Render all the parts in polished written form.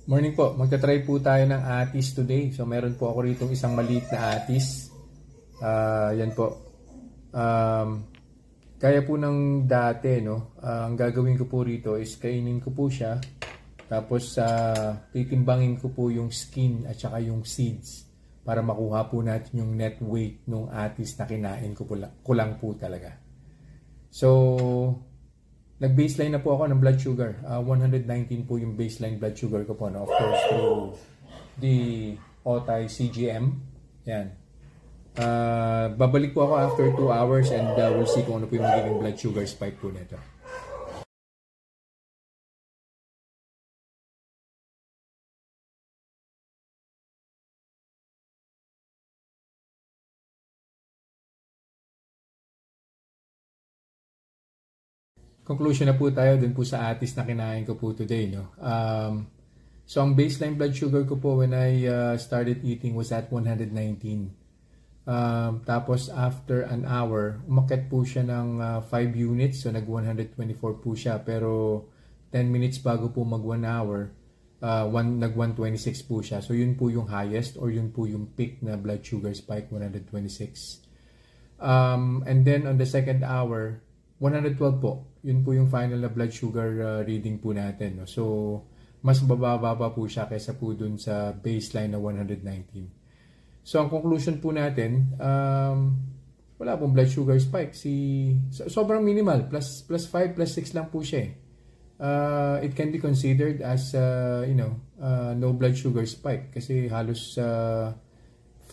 Morning po, magta-try po tayo ng atis today. So meron po ako rito isang maliit na atis. Yan po. Kaya po ng dati, no? Ang gagawin ko po rito is kainin ko po siya. Tapos titimbangin ko po yung skin at saka yung seeds para makuha po natin yung net weight ng atis na kinain ko lang po talaga. So nag-baseline na po ako ng blood sugar. 119 po yung baseline blood sugar ko po. No? Of course, through the OTI CGM. Yan. Babalik po ako after 2 hours and we'll see kung ano po yung magiging blood sugar spike po nito. Conclusion na po tayo dun po sa atis na kinain ko po today, no? So ang baseline blood sugar ko po when I started eating was at 119. Tapos after an hour, umakyat po siya ng 5 units, so nag 124 po siya, pero 10 minutes bago po mag 1 hour, nag 126 po siya. So yun po yung highest or yun po yung peak na blood sugar spike, 126. And then on the second hour, 112 po. Yun po yung final na blood sugar reading po natin. No? So, mas bababa pa po siya kaysa po dun sa baseline na 119. So, ang conclusion po natin, wala pong blood sugar spike. Sobrang minimal. Plus 5, plus 6 lang po siya. It can be considered as, no blood sugar spike. Kasi halos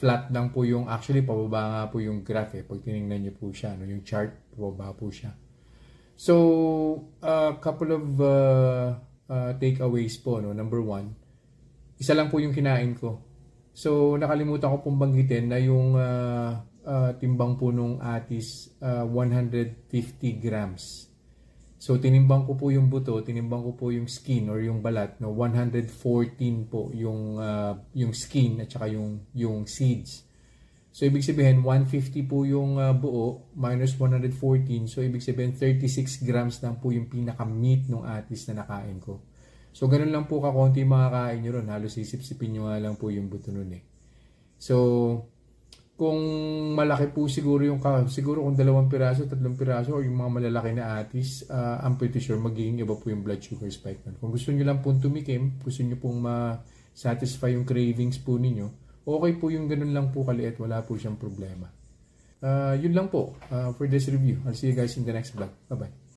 flat lang po yung, actually, pababa nga po yung graph. Pag tinignan nyo po siya, no? Yung chart, pababa po siya. So, a couple of takeaways po, no? Number 1, isa lang po yung kinain ko. So, nakalimutan ko pong banggitin na yung timbang po nung atis, 150 grams. So, tinimbang ko po yung buto, tinimbang ko po yung skin or yung balat, no? 114 po yung skin at saka yung seeds. So, ibig sabihin, 150 po yung buo minus 114. So, ibig sabihin, 36 grams lang po yung pinaka-meat ng atis na nakain ko. So, ganun lang po kakonti makakain nyo ron. Halos isip-sipin nyo nga lang po yung buto nun eh. So, kung malaki po siguro kung 2 piraso, 3 piraso, o yung mga malalaki na atis, I'm pretty sure magiging iba po yung blood sugar spike nun. Kung gusto nyo lang pong tumikim, gusto nyo pong ma-satisfy yung cravings po ninyo, okay po yung ganun lang po kaliit, wala po siyang problema. Yun lang po for this review. I'll see you guys in the next vlog. Bye-bye.